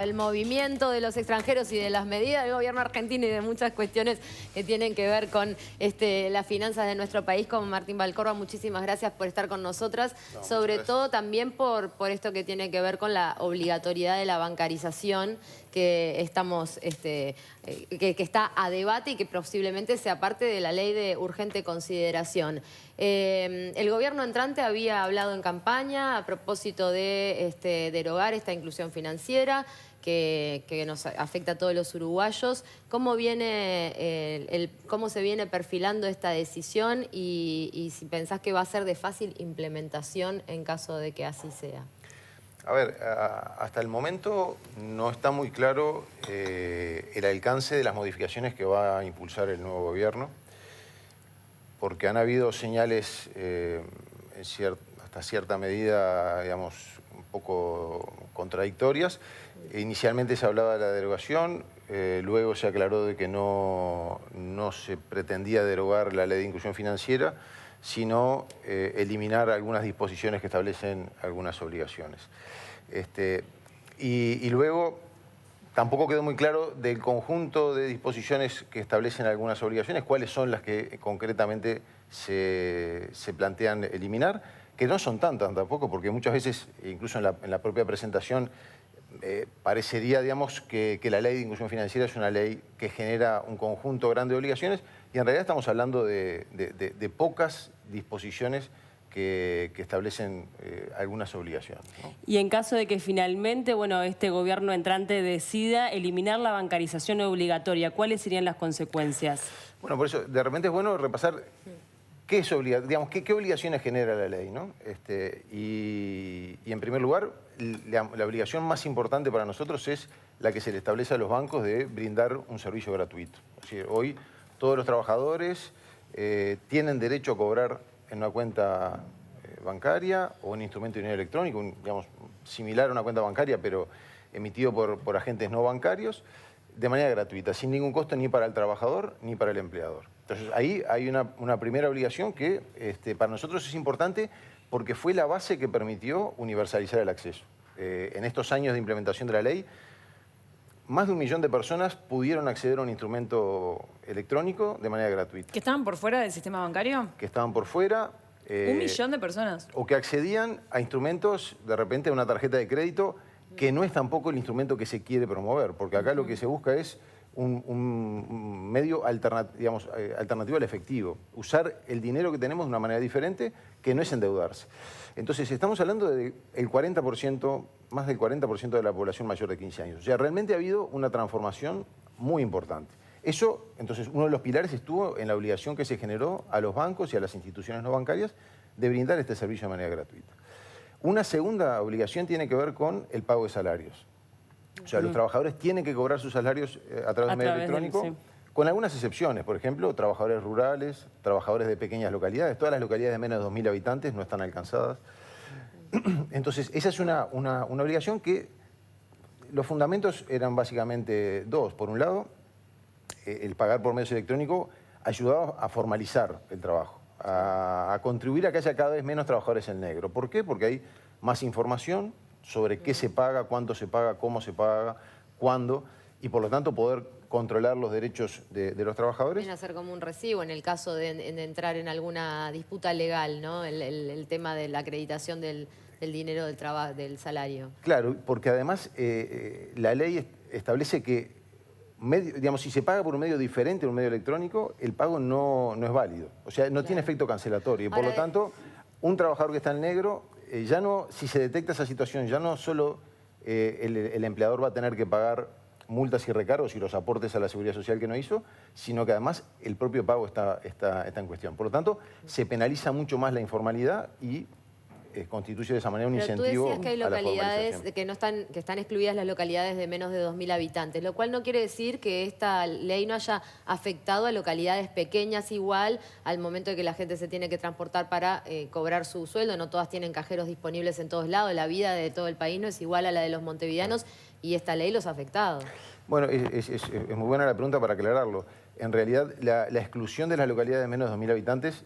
El movimiento de los extranjeros y de las medidas del gobierno argentino y de muchas cuestiones que tienen que ver con las finanzas de nuestro país, como Martín Valcorba. Muchísimas gracias por estar con nosotras, sobre todo también por esto que tiene que ver con la obligatoriedad de la bancarización que estamos que está a debate y que posiblemente sea parte de la ley de urgente consideración. El gobierno entrante había hablado en campaña a propósito de derogar esta inclusión financiera que nos afecta a todos los uruguayos. ¿Cómo cómo se viene perfilando esta decisión y si pensás que va a ser de fácil implementación en caso de que así sea? A ver, hasta el momento no está muy claro el alcance de las modificaciones que va a impulsar el nuevo gobierno, porque han habido señales hasta cierta medida, digamos, un poco contradictorias. Inicialmente se hablaba de la derogación, luego se aclaró de que no se pretendía derogar la ley de inclusión financiera, sino eliminar algunas disposiciones que establecen algunas obligaciones. Y luego tampoco quedó muy claro del conjunto de disposiciones que establecen algunas obligaciones, cuáles son las que concretamente se plantean eliminar, que no son tantas tampoco, porque muchas veces, incluso en la propia presentación, parecería, digamos, que la ley de inclusión financiera es una ley que genera un conjunto grande de obligaciones y en realidad estamos hablando de pocas disposiciones que establecen algunas obligaciones, ¿no? Y en caso de que finalmente, bueno, este gobierno entrante decida eliminar la bancarización obligatoria, ¿cuáles serían las consecuencias? Bueno, por eso de repente es bueno repasar qué es digamos, qué obligaciones genera la ley, ¿no? Y en primer lugar, la obligación más importante para nosotros es la que se le establece a los bancos de brindar un servicio gratuito. Es decir, hoy todos los trabajadores tienen derecho a cobrar en una cuenta bancaria o un instrumento de dinero electrónico, digamos, similar a una cuenta bancaria, pero emitido por agentes no bancarios, de manera gratuita, sin ningún costo ni para el trabajador ni para el empleador. Entonces, ahí hay una primera obligación que para nosotros es importante porque fue la base que permitió universalizar el acceso. En estos años de implementación de la ley, más de 1 millón de personas pudieron acceder a un instrumento electrónico de manera gratuita. ¿Que estaban por fuera del sistema bancario? Que estaban por fuera. 1 millón de personas. O que accedían a instrumentos, de repente, a una tarjeta de crédito, que no es tampoco el instrumento que se quiere promover, porque acá lo que se busca es un medio alternativo al efectivo. Usar el dinero que tenemos de una manera diferente, que no es endeudarse. Entonces, estamos hablando del 40%, más del 40% de la población mayor de 15 años. O sea, realmente ha habido una transformación muy importante. Eso, entonces, uno de los pilares estuvo en la obligación que se generó a los bancos y a las instituciones no bancarias de brindar este servicio de manera gratuita. Una segunda obligación tiene que ver con el pago de salarios. O sea, los trabajadores tienen que cobrar sus salarios a través del medio electrónico, con algunas excepciones. Por ejemplo, trabajadores rurales, trabajadores de pequeñas localidades. Todas las localidades de menos de 2.000 habitantes no están alcanzadas. Entonces, esa es una obligación que los fundamentos eran básicamente dos. Por un lado, el pagar por medios electrónicos ayudaba a formalizar el trabajo, a contribuir a que haya cada vez menos trabajadores en negro. ¿Por qué? Porque hay más información sobre qué se paga, cuánto se paga, cómo se paga, cuándo, y por lo tanto poder controlar los derechos de los trabajadores. Viene a ser como un recibo en el caso de entrar en alguna disputa legal, ¿no? El tema de la acreditación del dinero del salario. Claro, porque además la ley establece que digamos, si se paga por un medio diferente a un medio electrónico, el pago no es válido. O sea, no tiene efecto cancelatorio. Y por lo tanto, un trabajador que está en negro, ya no, si se detecta esa situación, ya no solo el empleador va a tener que pagar multas y recargos y los aportes a la seguridad social que no hizo, sino que además el propio pago está en cuestión. Por lo tanto, se penaliza mucho más la informalidad y constituye de esa manera un incentivo. Pero tú decías que hay a la localidades formalización. que están excluidas las localidades de menos de 2.000 habitantes, lo cual no quiere decir que esta ley no haya afectado a localidades pequeñas igual al momento de que la gente se tiene que transportar para cobrar su sueldo. No todas tienen cajeros disponibles en todos lados. La vida de todo el país no es igual a la de los montevideanos y esta ley los ha afectado. Bueno, es muy buena la pregunta para aclararlo. En realidad, la exclusión de las localidades de menos de 2.000 habitantes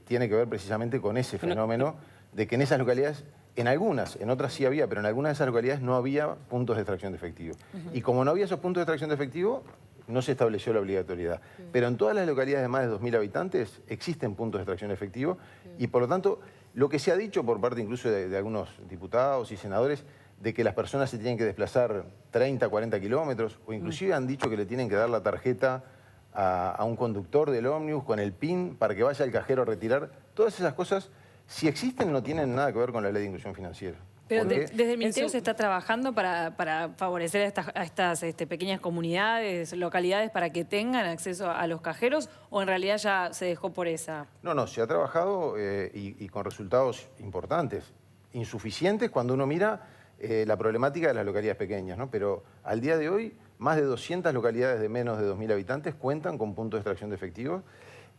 tiene que ver precisamente con ese fenómeno de que en esas localidades En algunas, en otras sí había, pero en algunas de esas localidades no había puntos de extracción de efectivo. Y como no había esos puntos de extracción de efectivo, no se estableció la obligatoriedad. Pero en todas las localidades de más de 2.000 habitantes existen puntos de extracción de efectivo y por lo tanto lo que se ha dicho por parte incluso de algunos diputados y senadores de que las personas se tienen que desplazar 30, 40 kilómetros o inclusive han dicho que le tienen que dar la tarjeta a un conductor del ómnibus con el PIN para que vaya al cajero a retirar. Todas esas cosas, si existen, no tienen nada que ver con la ley de inclusión financiera. Pero Porque desde el Ministerio se está trabajando para favorecer a estas pequeñas comunidades, localidades, para que tengan acceso a los cajeros, ¿o en realidad ya se dejó por esa? No, se ha trabajado y con resultados importantes, insuficientes cuando uno mira la problemática de las localidades pequeñas, ¿no? Pero al día de hoy, más de 200 localidades de menos de 2.000 habitantes cuentan con puntos de extracción de efectivo.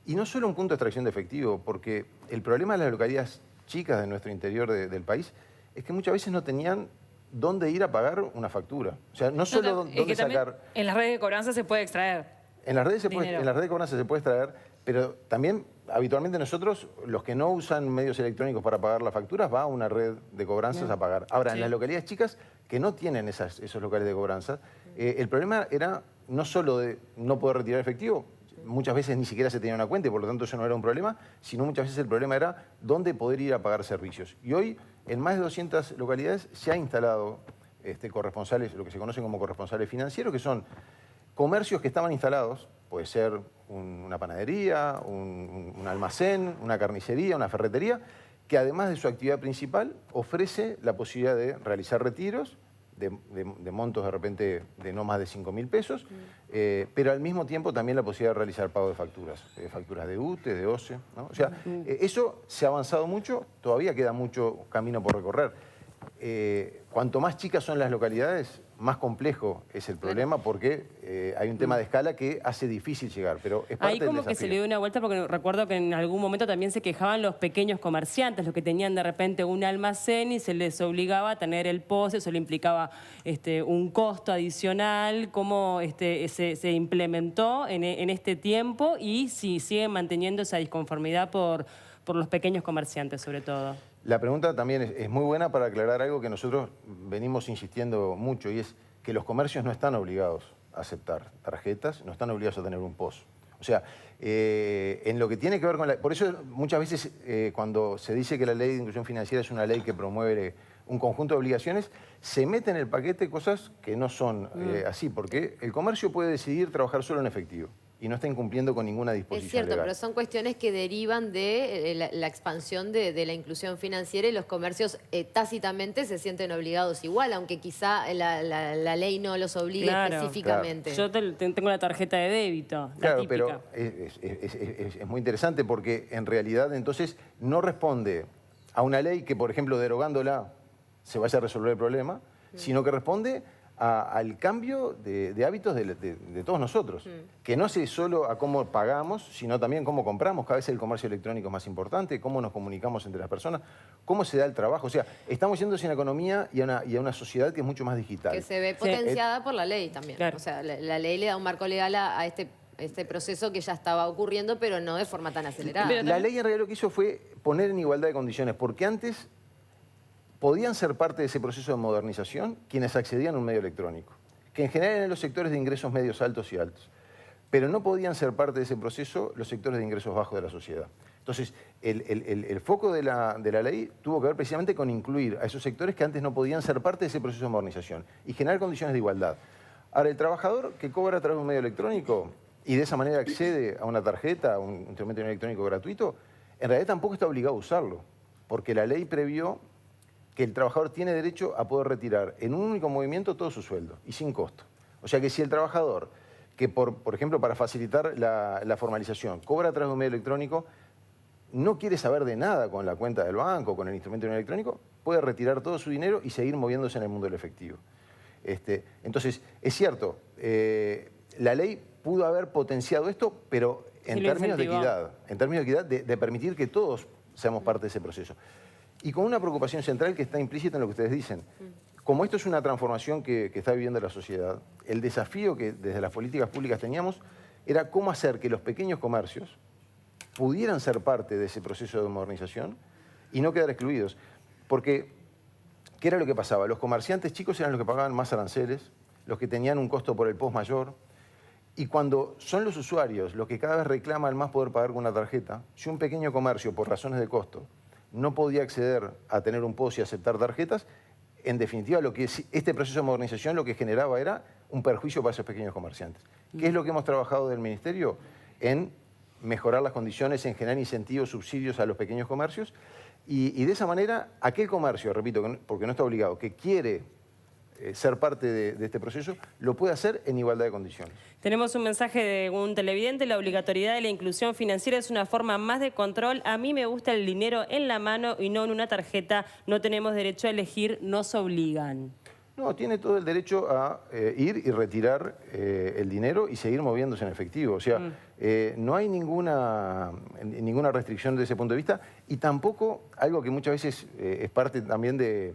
Y no solo un punto de extracción de efectivo, porque el problema de las localidades chicas de nuestro interior del país es que muchas veces no tenían dónde ir a pagar una factura. O sea, no solo dónde sacar... En las redes de cobranza se puede extraer. En las redes de cobranza se puede extraer, pero también habitualmente nosotros, los que no usan medios electrónicos para pagar las facturas, va a una red de cobranzas a pagar. Ahora, en las localidades chicas que no tienen esos locales de cobranza, el problema era no solo de no poder retirar efectivo, muchas veces ni siquiera se tenía una cuenta y por lo tanto eso no era un problema, sino muchas veces el problema era dónde poder ir a pagar servicios. Y hoy, en más de 200 localidades, se ha instalado corresponsales, lo que se conoce como corresponsales financieros, que son comercios que estaban instalados, puede ser una panadería, un almacén, una carnicería, una ferretería, que además de su actividad principal ofrece la posibilidad de realizar retiros de montos de repente de no más de 5.000 pesos, pero al mismo tiempo también la posibilidad de realizar pago de facturas de UTE, de OCE, ¿no? O sea, eso se ha avanzado mucho, todavía queda mucho camino por recorrer. Cuanto más chicas son las localidades, más complejo es el problema porque hay un tema de escala que hace difícil llegar, pero es parte ahí del como desafío. que se le dio una vuelta porque recuerdo que en algún momento también se quejaban los pequeños comerciantes, los que tenían de repente un almacén y se les obligaba a tener el POS, eso le implicaba un costo adicional, cómo se implementó en este tiempo y si siguen manteniendo esa disconformidad por los pequeños comerciantes sobre todo. La pregunta también es muy buena para aclarar algo que nosotros venimos insistiendo mucho y es que los comercios no están obligados a aceptar tarjetas, no están obligados a tener un POS. O sea, en lo que tiene que ver con por eso muchas veces cuando se dice que la ley de inclusión financiera es una ley que promueve un conjunto de obligaciones, se mete en el paquete cosas que no son así, porque el comercio puede decidir trabajar solo en efectivo y no está incumpliendo con ninguna disposición Es cierto, legal. pero son cuestiones que derivan de la expansión de la inclusión financiera y los comercios tácitamente se sienten obligados igual, aunque quizá la ley no los obligue específicamente. Yo tengo la tarjeta de débito, Claro, la pero típica. es muy interesante porque en realidad entonces no responde a una ley que, por ejemplo, derogándola se vaya a resolver el problema, sino que responde al cambio de hábitos de todos nosotros, que no es solo a cómo pagamos, sino también cómo compramos. Cada vez el comercio electrónico es más importante, cómo nos comunicamos entre las personas, cómo se da el trabajo. O sea, estamos yendo hacia una economía y a una sociedad que es mucho más digital. Que se ve potenciada por la ley también. Claro. O sea, la ley le da un marco legal a este proceso que ya estaba ocurriendo, pero no de forma tan acelerada. La ley en realidad lo que hizo fue poner en igualdad de condiciones, porque antes podían ser parte de ese proceso de modernización quienes accedían a un medio electrónico, que en general eran los sectores de ingresos medios altos y altos, pero no podían ser parte de ese proceso los sectores de ingresos bajos de la sociedad. Entonces, el foco de la ley tuvo que ver precisamente con incluir a esos sectores que antes no podían ser parte de ese proceso de modernización y generar condiciones de igualdad. Ahora, el trabajador que cobra a través de un medio electrónico y de esa manera accede a una tarjeta, a un instrumento electrónico gratuito, en realidad tampoco está obligado a usarlo, porque la ley previó que el trabajador tiene derecho a poder retirar en un único movimiento todo su sueldo y sin costo. O sea que si el trabajador, que por ejemplo para facilitar la formalización, cobra a través de un medio electrónico, no quiere saber de nada con la cuenta del banco, con el instrumento electrónico, puede retirar todo su dinero y seguir moviéndose en el mundo del efectivo. Entonces, es cierto, la ley pudo haber potenciado esto, pero en términos de equidad, de permitir que todos seamos parte de ese proceso. Y con una preocupación central que está implícita en lo que ustedes dicen. Como esto es una transformación que está viviendo la sociedad, el desafío que desde las políticas públicas teníamos era cómo hacer que los pequeños comercios pudieran ser parte de ese proceso de modernización y no quedar excluidos. Porque ¿qué era lo que pasaba? Los comerciantes chicos eran los que pagaban más aranceles, los que tenían un costo por el POS mayor. Y cuando son los usuarios los que cada vez reclaman más poder pagar con una tarjeta, si un pequeño comercio, por razones de costo, no podía acceder a tener un POS y aceptar tarjetas, en definitiva, este proceso de modernización lo que generaba era un perjuicio para esos pequeños comerciantes. ¿Qué es lo que hemos trabajado del Ministerio? En mejorar las condiciones, en generar incentivos, subsidios a los pequeños comercios. Y de esa manera, aquel comercio, repito, porque no está obligado, que quiere ser parte de este proceso, lo puede hacer en igualdad de condiciones. Tenemos un mensaje de un televidente: la obligatoriedad de la inclusión financiera es una forma más de control. A mí me gusta el dinero en la mano y no en una tarjeta. No tenemos derecho a elegir, nos obligan. No, tiene todo el derecho a ir y retirar el dinero y seguir moviéndose en efectivo. O sea, no hay ninguna restricción desde ese punto de vista, y tampoco algo que muchas veces es parte también del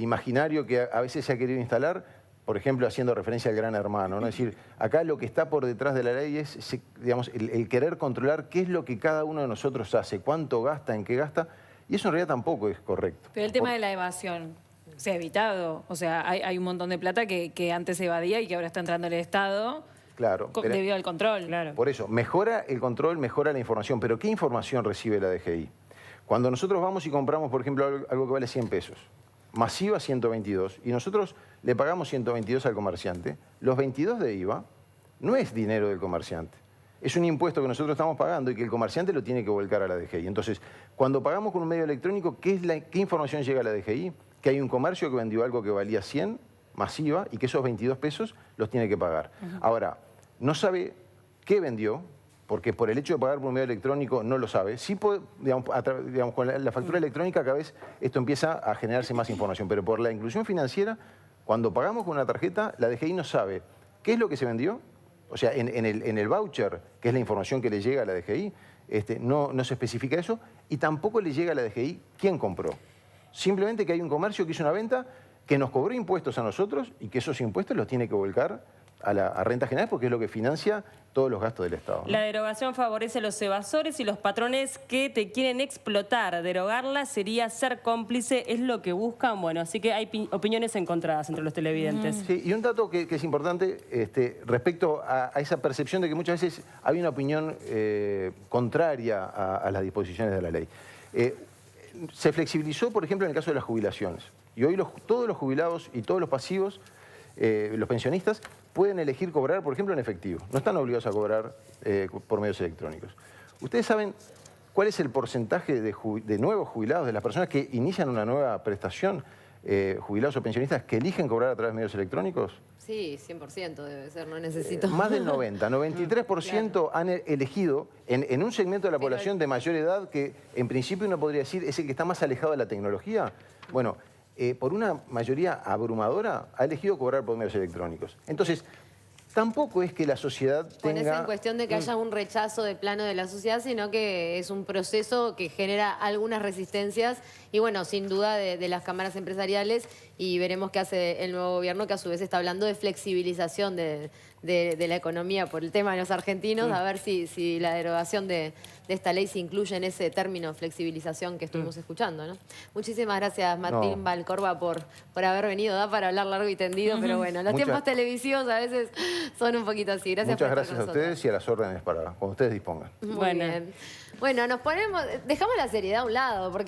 imaginario que a veces se ha querido instalar, por ejemplo, haciendo referencia al Gran Hermano, ¿no? Es decir, acá lo que está por detrás de la ley es, digamos, el querer controlar qué es lo que cada uno de nosotros hace, cuánto gasta, en qué gasta, y eso en realidad tampoco es correcto. Pero el tema de la evasión se ha evitado. O sea, hay un montón de plata que antes se evadía y que ahora está entrando el Estado. Claro, debido al control. Claro. Por eso, mejora el control, mejora la información. Pero ¿qué información recibe la DGI? Cuando nosotros vamos y compramos, por ejemplo, algo que vale 100 pesos, masiva 122, y nosotros le pagamos 122 al comerciante, los 22 de IVA no es dinero del comerciante. Es un impuesto que nosotros estamos pagando y que el comerciante lo tiene que volcar a la DGI. Entonces, cuando pagamos con un medio electrónico, ¿qué información llega a la DGI? Que hay un comercio que vendió algo que valía 100, masiva, y que esos 22 pesos los tiene que pagar. Ahora, no sabe qué vendió, porque por el hecho de pagar por un medio electrónico no lo sabe. Sí, digamos, con la factura electrónica cada vez esto empieza a generarse más información, pero por la inclusión financiera, cuando pagamos con una tarjeta, la DGI no sabe qué es lo que se vendió. O sea, en el voucher, que es la información que le llega a la DGI, no se especifica eso, y tampoco le llega a la DGI quién compró. Simplemente que hay un comercio que hizo una venta, que nos cobró impuestos a nosotros y que esos impuestos los tiene que volcar a renta general, porque es lo que financia todos los gastos del Estado, ¿no? La derogación favorece a los evasores y los patrones que te quieren explotar. Derogarla sería ser cómplice, es lo que buscan. Bueno, así que hay opiniones encontradas entre los televidentes. Sí, y un dato que es importante respecto a esa percepción de que muchas veces hay una opinión contraria a las disposiciones de la ley. Se flexibilizó, por ejemplo, en el caso de las jubilaciones. Y hoy todos los jubilados y todos los pasivos, los pensionistas, pueden elegir cobrar, por ejemplo, en efectivo. No están obligados a cobrar por medios electrónicos. ¿Ustedes saben cuál es el porcentaje de nuevos jubilados, de las personas que inician una nueva prestación, jubilados o pensionistas, que eligen cobrar a través de medios electrónicos? Sí, 100% debe ser, no necesito. Más del 90, 93% han elegido en un segmento de la población de mayor edad que en principio uno podría decir es el que está más alejado de la tecnología. Bueno, por una mayoría abrumadora ha elegido cobrar por medios electrónicos. Entonces, tampoco es que la sociedad tenga... Pones en cuestión de que haya un rechazo de plano de la sociedad, sino que es un proceso que genera algunas resistencias y, bueno, sin duda de las cámaras empresariales, y veremos qué hace el nuevo gobierno, que a su vez está hablando de flexibilización de la economía por el tema de los argentinos, a ver si la derogación de esta ley se incluye en ese término flexibilización que estuvimos escuchando, ¿no? Muchísimas gracias, Martín Valcorba, por haber venido. Da para hablar largo y tendido, pero bueno, los tiempos televisivos a veces son un poquito así. Gracias por estar con nosotros. Muchas gracias a ustedes y a las órdenes para cuando ustedes dispongan. Muy bien. Bueno, dejamos la seriedad a un lado, porque